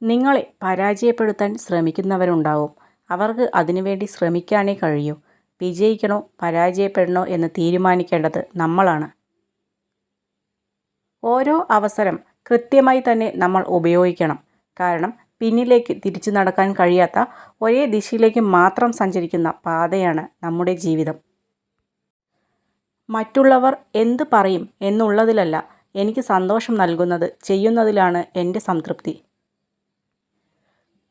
നിങ്ങളെ പരാജയപ്പെടുത്താൻ ശ്രമിക്കുന്നവരുണ്ടാവും. അവർക്ക് അതിനുവേണ്ടി ശ്രമിക്കാനേ കഴിയൂ. വിജയിക്കണോ പരാജയപ്പെടണോ എന്ന് തീരുമാനിക്കേണ്ടത് നമ്മളാണ്. ഓരോ അവസരം കൃത്യമായി തന്നെ നമ്മൾ ഉപയോഗിക്കണം. കാരണം പിന്നിലേക്ക് തിരിച്ചു നടക്കാൻ കഴിയാത്ത ഒരേ ദിശയിലേക്ക് മാത്രം സഞ്ചരിക്കുന്ന പാതയാണ് നമ്മുടെ ജീവിതം. മറ്റുള്ളവർ എന്ത് പറയും എന്നുള്ളതിലല്ല എനിക്ക് സന്തോഷം നൽകുന്നത് ചെയ്യുന്നതിലാണ് എൻ്റെ സംതൃപ്തി.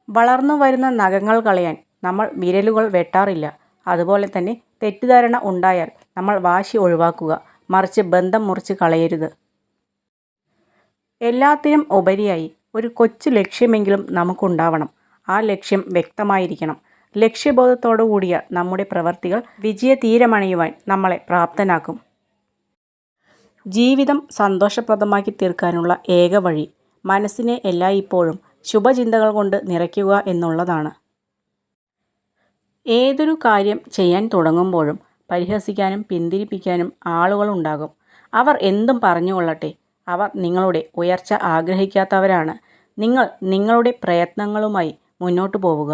വളർന്നു വരുന്ന നഖങ്ങൾ കളയാൻ നമ്മൾ വിരലുകൾ വെട്ടാറില്ല. അതുപോലെ തന്നെ തെറ്റിദ്ധാരണ ഉണ്ടായാൽ നമ്മൾ വാശി ഒഴിവാക്കുക, മറിച്ച് ബന്ധം മുറിച്ച് കളയരുത്. എല്ലാത്തിനും ഉപരിയായി ഒരു കൊച്ചു ലക്ഷ്യമെങ്കിലും നമുക്കുണ്ടാവണം. ആ ലക്ഷ്യം വ്യക്തമായിരിക്കണം. ലക്ഷ്യബോധത്തോടു കൂടിയ നമ്മുടെ പ്രവർത്തികൾ വിജയതീരമണയുവാൻ നമ്മളെ പ്രാപ്തനാക്കും. ജീവിതം സന്തോഷപ്രദമാക്കി തീർക്കാനുള്ള ഏക വഴി മനസ്സിനെ എല്ലായ്പ്പോഴും ശുഭചിന്തകൾ കൊണ്ട് നിറയ്ക്കുക എന്നുള്ളതാണ്. ഏതൊരു കാര്യം ചെയ്യാൻ തുടങ്ങുമ്പോഴും പരിഹസിക്കാനും പിന്തിരിപ്പിക്കാനും ആളുകളുണ്ടാകും. അവർ എന്തും പറഞ്ഞുകൊള്ളട്ടെ. അവർ നിങ്ങളുടെ ഉയർച്ച ആഗ്രഹിക്കാത്തവരാണ്. നിങ്ങൾ നിങ്ങളുടെ പ്രയത്നങ്ങളുമായി മുന്നോട്ടു പോവുക.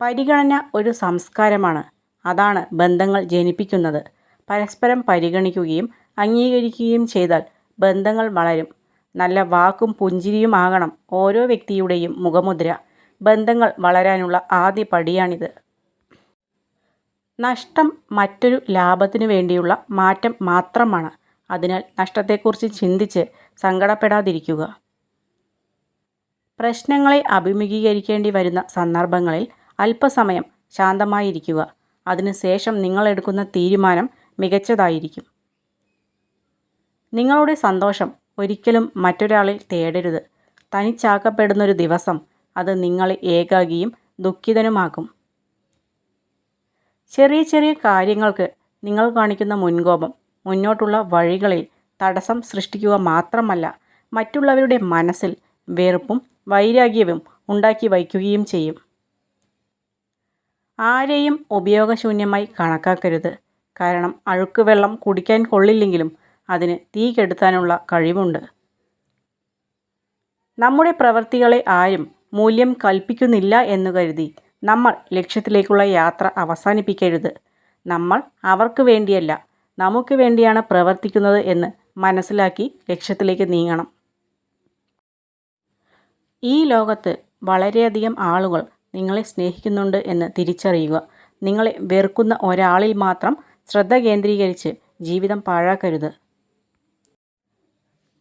പരിഗണന ഒരു സംസ്കാരമാണ്. അതാണ് ബന്ധങ്ങൾ ജനിപ്പിക്കുന്നത്. പരസ്പരം പരിഗണിക്കുകയും അംഗീകരിക്കുകയും ചെയ്താൽ ബന്ധങ്ങൾ വളരും. നല്ല വാക്കും പുഞ്ചിരിയും ആകണം ഓരോ വ്യക്തിയുടെയും മുഖമുദ്ര. ബന്ധങ്ങൾ വളരാനുള്ള ആദ്യ പടിയാണിത്. നഷ്ടം മറ്റൊരു ലാഭത്തിനു വേണ്ടിയുള്ള മാറ്റം മാത്രമാണ്. അതിനാൽ നഷ്ടത്തെക്കുറിച്ച് ചിന്തിച്ച് സങ്കടപ്പെടാതിരിക്കുക. പ്രശ്നങ്ങളെ അഭിമുഖീകരിക്കേണ്ടി വരുന്ന സന്ദർഭങ്ങളിൽ അല്പസമയം ശാന്തമായിരിക്കുക. അതിനുശേഷം നിങ്ങളെടുക്കുന്ന തീരുമാനം മികച്ചതായിരിക്കും. നിങ്ങളുടെ സന്തോഷം ഒരിക്കലും മറ്റൊരാളിൽ തേടരുത്. തനിച്ചാക്കപ്പെടുന്നൊരു ദിവസം അത് നിങ്ങളെ ഏകാകിയും ദുഃഖിതനുമാക്കും. ചെറിയ ചെറിയ കാര്യങ്ങൾക്ക് നിങ്ങൾ കാണിക്കുന്ന മുൻകോപം മുന്നോട്ടുള്ള വഴികളിൽ തടസ്സം സൃഷ്ടിക്കുക മാത്രമല്ല, മറ്റുള്ളവരുടെ മനസ്സിൽ വെറുപ്പും വൈരാഗ്യവും ഉണ്ടാക്കി വയ്ക്കുകയും ചെയ്യും. ആരെയും ഉപയോഗശൂന്യമായി കണക്കാക്കരുത്. കാരണം അഴുക്കുവെള്ളം കുടിക്കാൻ കൊള്ളില്ലെങ്കിലും അതിന് തീ കെടുത്താനുള്ള കഴിവുണ്ട്. നമ്മുടെ പ്രവൃത്തികളെ ആരും മൂല്യം കൽപ്പിക്കുന്നില്ല എന്നു കരുതി നമ്മൾ ലക്ഷ്യത്തിലേക്കുള്ള യാത്ര അവസാനിപ്പിക്കരുത്. നമ്മൾ അവർക്ക് വേണ്ടിയല്ല, നമുക്ക് വേണ്ടിയാണ് പ്രവർത്തിക്കുന്നത് എന്ന് മനസ്സിലാക്കി ലക്ഷ്യത്തിലേക്ക് നീങ്ങണം. ഈ ലോകത്ത് വളരെയധികം ആളുകൾ നിങ്ങളെ സ്നേഹിക്കുന്നുണ്ട് എന്ന് തിരിച്ചറിയുക. നിങ്ങളെ വെറുക്കുന്ന ഒരാളിൽ മാത്രം ശ്രദ്ധ കേന്ദ്രീകരിച്ച് ജീവിതം പാഴാക്കരുത്.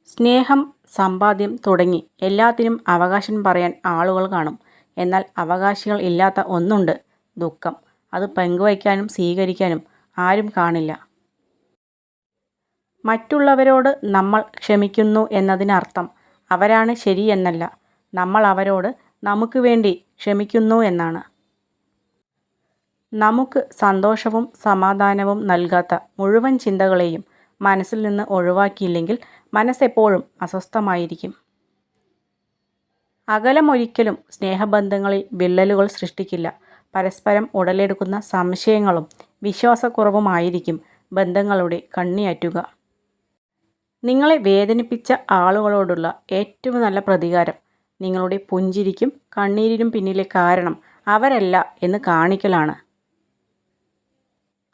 സ്നേഹം, സമ്പാദ്യം തുടങ്ങി എല്ലാത്തിനും അവകാശം പറയാൻ ആളുകൾ കാണും. എന്നാൽ അവകാശികൾ ഇല്ലാത്ത ഒന്നുണ്ട്, ദുഃഖം. അത് പങ്കുവയ്ക്കാനും സ്വീകരിക്കാനും ആരും കാണില്ല. മറ്റുള്ളവരോട് നമ്മൾ ക്ഷമിക്കുന്നു എന്നതിനർത്ഥം അവരാണ് ശരിയെന്നല്ല, നമ്മൾ അവരോട് നമുക്ക് വേണ്ടി ക്ഷമിക്കുന്നു എന്നാണ്. നമുക്ക് സന്തോഷവും സമാധാനവും നൽകാത്ത മുഴുവൻ ചിന്തകളെയും മനസ്സിൽ നിന്ന് ഒഴിവാക്കിയില്ലെങ്കിൽ മനസ്സെപ്പോഴും അസ്വസ്ഥമായിരിക്കും. അകലമൊരിക്കലും സ്നേഹബന്ധങ്ങളിൽ വിള്ളലുകൾ സൃഷ്ടിക്കില്ല. പരസ്പരം ഉടലെടുക്കുന്ന സംശയങ്ങളും വിശ്വാസക്കുറവുമായിരിക്കും ബന്ധങ്ങളുടെ കണ്ണിയാറ്റുക. നിങ്ങളെ വേദനിപ്പിച്ച ആളുകളോടുള്ള ഏറ്റവും നല്ല പ്രതികാരം നിങ്ങളുടെ പുഞ്ചിരിക്കും കണ്ണീരിനും പിന്നിലെ കാരണം അവരല്ല എന്ന് കാണിക്കലാണ്.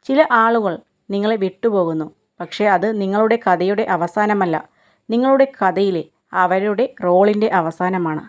ചില ആളുകൾ നിങ്ങളെ വിട്ടുപോകുന്നു. പക്ഷേ അത് നിങ്ങളുടെ കഥയുടെ അവസാനമല്ല, നിങ്ങളുടെ കഥയിലെ അവരുടെ റോളിൻ്റെ അവസാനമാണ്.